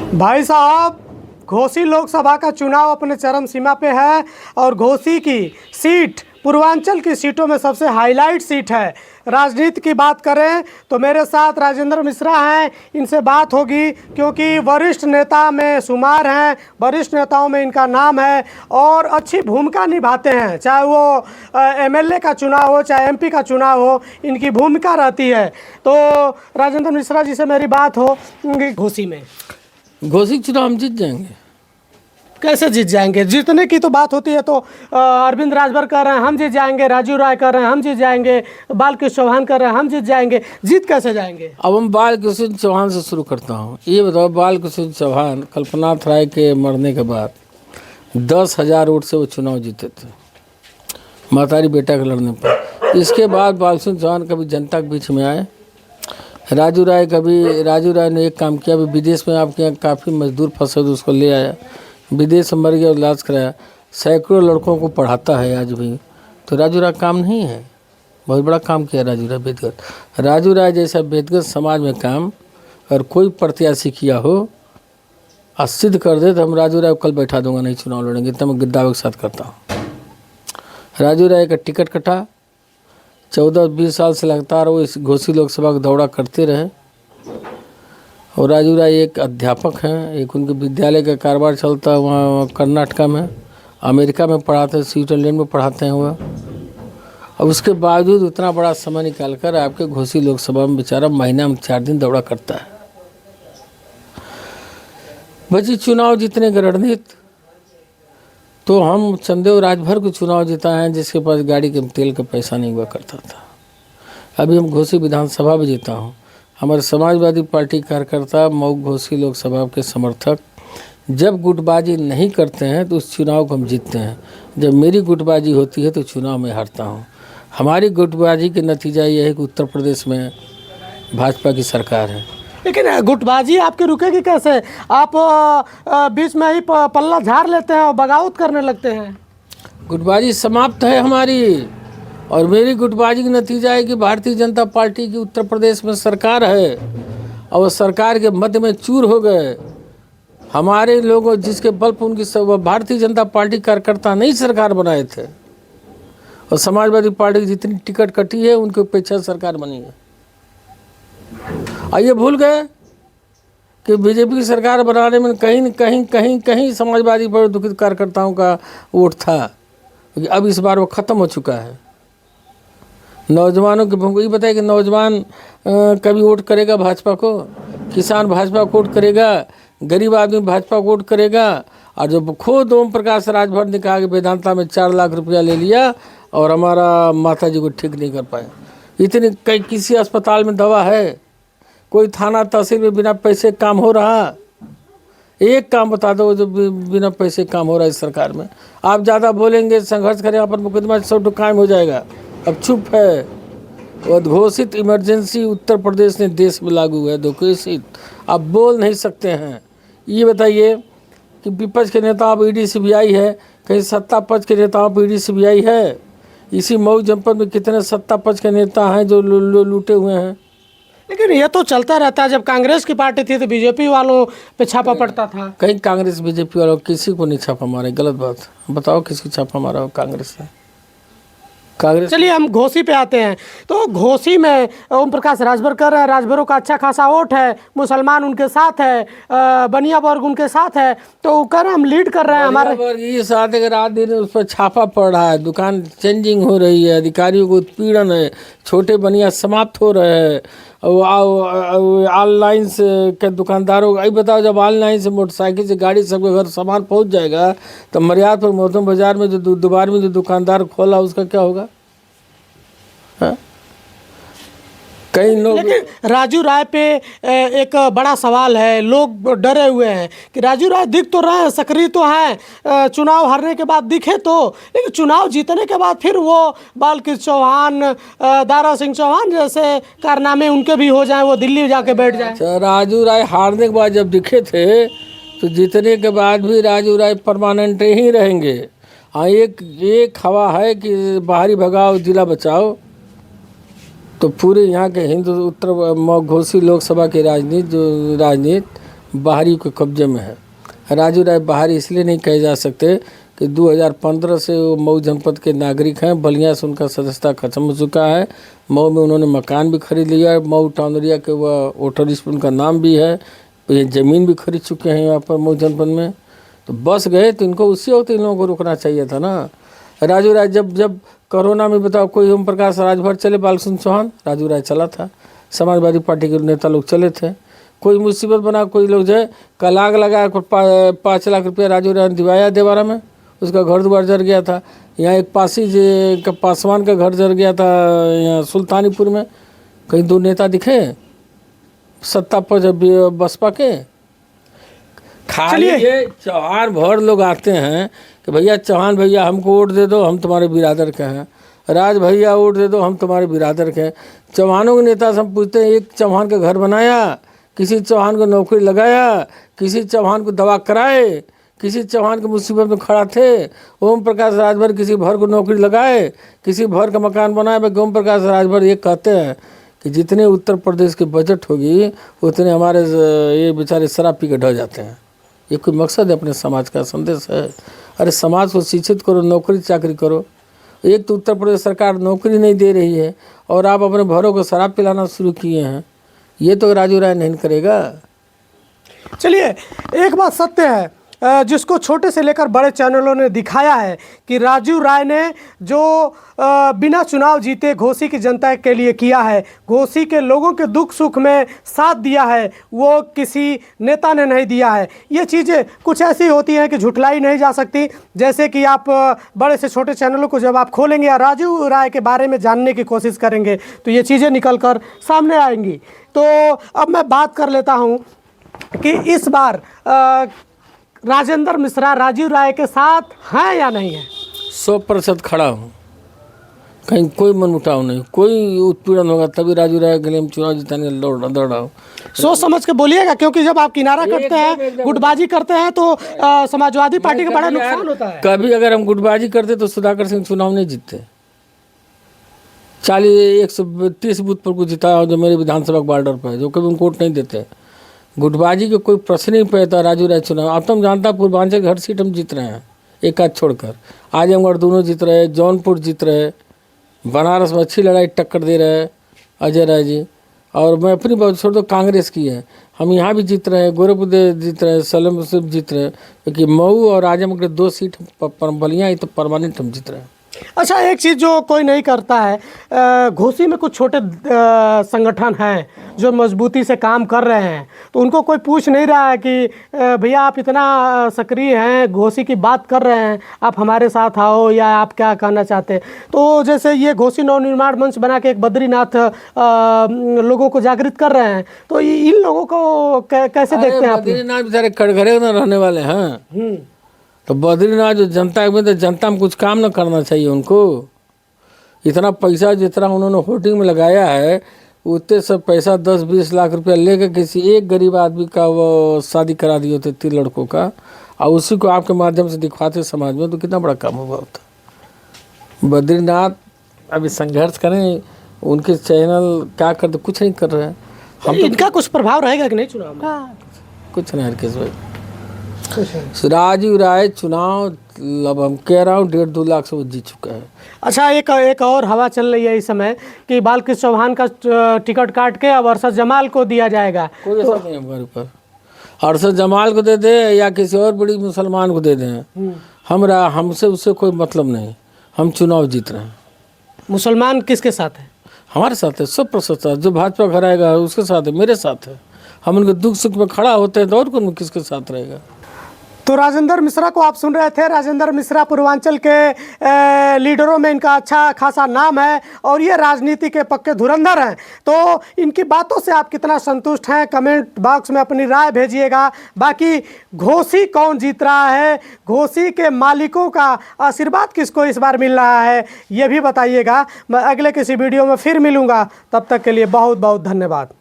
भाई साहब, घोसी लोकसभा का चुनाव अपने चरम सीमा पे है और घोसी की सीट पूर्वांचल की सीटों में सबसे हाईलाइट सीट है। राजनीति की बात करें तो मेरे साथ राजेंद्र मिश्रा हैं, इनसे बात होगी क्योंकि वरिष्ठ नेता में शुमार हैं, वरिष्ठ नेताओं में इनका नाम है और अच्छी भूमिका निभाते हैं। चाहे वो एमएलए का चुनाव हो, चाहे एमपी का चुनाव हो, इनकी भूमिका रहती है। तो राजेंद्र मिश्रा जी से मेरी बात हो घोसी में। घोसी चुनाव हम जीत जाएंगे। कैसे जीत जाएंगे? जीतने की तो बात होती है तो अरविंद राजभर कह रहे हैं हम जीत जाएंगे, राजू राय कह रहे हैं हम जीत जाएंगे, बालकृष्ण चौहान कह रहे हैं हम जीत जाएंगे। जीत कैसे जाएंगे? अब हम बालकृष्ण चौहान से शुरू करता हूँ। ये बताओ, बालकृष्ण चौहान कल्पनाथ राय के मरने के बाद 10,000 वोट से वो चुनाव जीते थे महतारी बेटा के लड़ने पर। इसके बाद बालकृष्ण चौहान कभी जनता के बीच में आए। राजू राय ने एक काम किया, अभी विदेश में आपके यहाँ काफ़ी मजदूर फंसे थे, उसको ले आया, विदेश में मर गया, इलाज कराया। सैकड़ों लड़कों को पढ़ाता है आज भी। तो राजू राय काम नहीं है? बहुत बड़ा काम किया राजू राय बेदगत। राजू राय जैसा बेदगत समाज में काम और कोई प्रत्याशी किया हो और सिद्ध कर दे तो हम राजू राय को कल बैठा दूंगा, नहीं चुनाव लड़ेंगे। तो मैं दावे के साथ करता हूँ। राजू राय का टिकट कटा, 14-20 साल से लगातार वो इस घोसी लोकसभा का दौरा करते रहे। और राजू राय एक अध्यापक हैं, एक उनके विद्यालय का कारोबार चलता है वहाँ कर्नाटका में, अमेरिका में पढ़ाते हैं, स्विट्जरलैंड में पढ़ाते हैं वह। और उसके बावजूद उतना बड़ा समय निकाल कर आपके घोसी लोकसभा में बेचारा महीना में 4 दिन दौरा करता है। बची चुनाव जीतने की रणनीति, तो हम चंदेव राजभर को चुनाव जीता है जिसके पास गाड़ी के तेल का पैसा नहीं हुआ करता था। अभी हम घोसी विधानसभा में जीता हूँ। हमारे समाजवादी पार्टी कार्यकर्ता मऊ घोसी लोकसभा के समर्थक जब गुटबाजी नहीं करते हैं तो उस चुनाव को हम जीतते हैं। जब मेरी गुटबाजी होती है तो चुनाव में हारता हूँ। हमारी गुटबाजी के नतीजा ये है कि उत्तर प्रदेश में भाजपा की सरकार है। लेकिन गुटबाजी आपकी रुकेगी कैसे? आप बीच में ही पल्ला झाड़ लेते हैं और बगावत करने लगते हैं। गुटबाजी समाप्त है हमारी, और मेरी गुटबाजी का नतीजा है कि भारतीय जनता पार्टी की उत्तर प्रदेश में सरकार है और वो सरकार के मध्य में चूर हो गए हमारे लोगों, जिसके बल पर उनकी भारतीय जनता पार्टी कार्यकर्ता नहीं सरकार बनाए थे। और समाजवादी पार्टी की जितनी टिकट कटी है उनके अपेक्षा सरकार बनी है। और ये भूल गए कि बीजेपी की सरकार बनाने में कहीं न कहीं समाजवादी पर दुखित कार्यकर्ताओं का वोट था। अब इस बार वो ख़त्म हो चुका है। नौजवानों की भूमिका ये बताए कि नौजवान कभी वोट करेगा भाजपा को, किसान भाजपा को वोट करेगा, गरीब आदमी भाजपा को वोट करेगा। और जो खुद ओम प्रकाश राजभर ने कहा कि वेदांता में 4 लाख रुपया ले लिया और हमारा माता जी को ठीक नहीं कर पाए। इतनी किसी अस्पताल में दवा है, कोई थाना तहसील में बिना पैसे काम हो रहा? एक काम बता दो जो बिना पैसे काम हो रहा है इस सरकार में। आप ज़्यादा बोलेंगे, संघर्ष करें, अपन मुकदमा सब कायम हो जाएगा। अब चुप है। उद्घोषित इमरजेंसी उत्तर प्रदेश ने देश में लागू है, घोषित, आप बोल नहीं सकते हैं। ये बताइए कि विपक्ष के नेताओं पर ईडी सीबीआई है, कहीं सत्ता पक्ष के नेताओं पर ईडी सीबीआई है? इसी मऊ जनपद में कितने सत्ता पक्ष के नेता हैं जो लूटे हुए हैं? लेकिन ये तो चलता रहता है। जब कांग्रेस की पार्टी थी तो बीजेपी वालों पे छापा पड़ता था। कहीं कांग्रेस बीजेपी वालों किसी को नहीं छापा मारा? गलत बात। बताओ किसको छापा मारा हो कांग्रेस ने? कांग्रेस। चलिए हम घोसी पे आते हैं। तो घोसी में ओम प्रकाश राजभर कर रहे हैं, राजभरों का अच्छा खासा वोट है, मुसलमान उनके साथ है, बनिया वर्ग उनके साथ है, तो वो कह रहे हैं हम लीड कर रहे हैं। हमारे ये साथ है, रात दिन उस पर छापा पड़ रहा है, दुकान चेंजिंग हो रही है, अधिकारियों को उत्पीड़न है, छोटे बनिया समाप्त हो रहे हैं। ऑनलाइन से के दुकानदारों को बताओ, जब ऑनलाइन से मोटरसाइकिल से गाड़ी सबके घर सामान पहुंच जाएगा तो मर्याद पर मौसम बाजार में जो दोबारा में जो दुकानदार खोला उसका क्या होगा? हाँ? कई लोग। लेकिन राजू राय पे एक बड़ा सवाल है, लोग डरे हुए हैं कि राजू राय दिख तो रहे हैं, सक्रिय तो हैं, चुनाव हारने के बाद दिखे तो, लेकिन चुनाव जीतने के बाद फिर वो बालकृष्ण चौहान, दारा सिंह चौहान जैसे कारनामे उनके भी हो जाएं, वो दिल्ली जाके बैठ जाए। राजू राय हारने के बाद जब दिखे थे तो जीतने के बाद भी राजू राय परमानेंट ही रहेंगे। हाँ, एक हवा है कि बाहरी भगाओ जिला बचाओ, तो पूरे यहाँ के हिंदू उत्तर घोसी लोकसभा की राजनीति बाहरी के कब्जे में है। राजू राय बाहरी इसलिए नहीं कहे जा सकते कि 2015 से वो मऊ जनपद के नागरिक हैं। बलिया से उनका सदस्यता खत्म हो चुका है। मऊ में उन्होंने मकान भी खरीद लिया है। मऊ टाउन एरिया के वह वोटर लिस्ट पर उनका नाम भी है। ये ज़मीन भी खरीद चुके हैं यहाँ पर मऊ जनपद में। तो बस गए तो इनको उसी वक्त इन लोगों को रुकना चाहिए था ना। राजू राय जब कोरोना में बताओ कोई ओम प्रकाश राजभर चले, बालकृष्ण चौहान, राजू राय चला था। समाजवादी पार्टी के नेता लोग चले थे। कोई मुसीबत बना, कोई लोग जो है कल आग लगाया, 5 लाख रुपया राजू राय ने दिवाया देवारा में, उसका घर द्वार जल गया था। यहाँ एक पासवान का घर जल गया था यहाँ सुल्तानीपुर में। कहीं 2 नेता दिखे सत्ता पर जब बसपा के। खाली ये चौहान भर लोग आते हैं कि भैया चौहान भैया हमको वोट दे दो, हम तुम्हारे बिरादर के हैं। राज भैया वोट दे दो, हम तुम्हारे बिरादर के हैं। चौहानों के नेता से हम पूछते हैं, एक चौहान का घर बनाया, किसी चौहान को नौकरी लगाया, किसी चौहान को दवा कराए, किसी चौहान के मुसीबत में खड़ा थे? ओम प्रकाश राजभर किसी भर को नौकरी लगाए, किसी भर का मकान बनाए? भाई ओम प्रकाश राजभर ये कहते हैं कि जितने उत्तर प्रदेश के बजट होगी उतने हमारे ये बेचारे शराब पी के ढह जाते हैं। ये कोई मकसद है अपने समाज का? संदेश है? अरे समाज को शिक्षित करो, नौकरी चाकरी करो। एक तो उत्तर प्रदेश सरकार नौकरी नहीं दे रही है और आप अपने भरों को शराब पिलाना शुरू किए हैं। ये तो राजू राय नहीं करेगा। चलिए, एक बात सत्य है जिसको छोटे से लेकर बड़े चैनलों ने दिखाया है कि राजू राय ने जो बिना चुनाव जीते घोसी की जनता के लिए किया है, घोसी के लोगों के दुख सुख में साथ दिया है, वो किसी नेता ने नहीं दिया है। ये चीज़ें कुछ ऐसी होती हैं कि झुठलाई नहीं जा सकती। जैसे कि आप बड़े से छोटे चैनलों को जब आप खोलेंगे या राजू राय के बारे में जानने की कोशिश करेंगे तो ये चीज़ें निकल कर सामने आएंगी। तो अब मैं बात कर लेता हूँ कि इस बार राजेंद्र मिश्रा राजू राय के साथ हैं या नहीं है? 100% खड़ा हूँ। कहीं कोई मनमुटाव नहीं, कोई उत्पीड़न होगा तभी राजू राय के लिए हम चुनाव जिताने दौड़ रहा हूँ। सोच समझ के बोलिएगा, क्योंकि जब आप किनारा करते हैं, गुटबाजी करते हैं तो समाजवादी पार्टी का बड़ा नुकसान होता है। कभी अगर हम गुटबाजी करते तो सुधाकर सिंह चुनाव नहीं जीतते। 130 बूथ पर कुछ जिताया जो मेरे विधानसभा बॉर्डर पर है, जो कभी उनको वोट नहीं देते। गुटबाजी के कोई प्रश्न नहीं पैदा राजू राय चुनाव। अब तो हम जानता पूर्वांचल हर सीट हम जीत रहे हैं, एक आध छोड़कर। आजमगढ़ दोनों जीत रहे, जौनपुर जीत रहे, बनारस में अच्छी लड़ाई टक्कर दे रहे हैं अजय राय जी। और मैं अपनी बात छोड़ दो, कांग्रेस की है, हम यहाँ भी जीत रहे हैं, गोरखपुर जीत रहे हैं, सलेम से जीत रहे हैं, क्योंकि मऊ और आजमगढ़ 2 सीट बलिया ही तो परमानेंट हम जीत रहे हैं। अच्छा, एक चीज़ जो कोई नहीं करता है, घोसी में कुछ छोटे संगठन हैं जो मजबूती से काम कर रहे हैं, तो उनको कोई पूछ नहीं रहा है कि भैया आप इतना सक्रिय हैं, घोसी की बात कर रहे हैं, आप हमारे साथ आओ, या आप क्या कहना चाहते हैं? तो जैसे ये घोसी नवनिर्माण मंच बना के एक बद्रीनाथ लोगों को जागृत कर रहे हैं, तो इन लोगों को कैसे देखते हैं आप? बद्रीनाथ बेचारे कटघरे में रहने वाले हैं, तो बद्रीनाथ जो जनता में, तो जनता में कुछ काम न करना चाहिए उनको? इतना पैसा जितना उन्होंने होर्डिंग में लगाया है, उतने सब पैसा 10-20 लाख रुपया लेकर किसी एक गरीब आदमी का वो शादी करा दिए होते 3 लड़कों का, और उसी को आपके माध्यम से दिखवाते समाज में, तो कितना बड़ा काम हुआ होता। बद्रीनाथ अभी संघर्ष करें, उनके चैनल क्या करते, कुछ नहीं कर रहे हैं। हम तो इनका कुछ प्रभाव रहेगा कि नहीं चुनाव में? कुछ नहीं हरकेश भाई। राजू राय चुनाव अब हम कह रहा हूँ 1.5-2 लाख से वो जीत चुका है। अच्छा, एक और हवा चल रही है इस समय कि बालकृष्ण चौहान का टिकट काट के अब अरशद जमाल को दिया जाएगा। कोई असर नहीं है हमारे ऊपर। अरशद जमाल को दे दे या किसी और बड़ी मुसलमान को दे दें, हमसे उससे कोई मतलब नहीं। हम चुनाव जीत रहे हैं। मुसलमान किसके साथ है? हमारे साथ है, 100%। जो भाजपा घर आएगा उसके साथ है, मेरे साथ है। हम उनके दुख सुख में खड़ा होते हैं तो और कौन किसके साथ रहेगा? तो राजेंद्र मिश्रा को आप सुन रहे थे। राजेंद्र मिश्रा पूर्वांचल के लीडरों में इनका अच्छा खासा नाम है और ये राजनीति के पक्के धुरंधर हैं। तो इनकी बातों से आप कितना संतुष्ट हैं, कमेंट बॉक्स में अपनी राय भेजिएगा। बाकी घोसी कौन जीत रहा है, घोसी के मालिकों का आशीर्वाद किसको इस बार मिल रहा है, ये भी बताइएगा। मैं अगले किसी वीडियो में फिर मिलूँगा, तब तक के लिए बहुत बहुत धन्यवाद।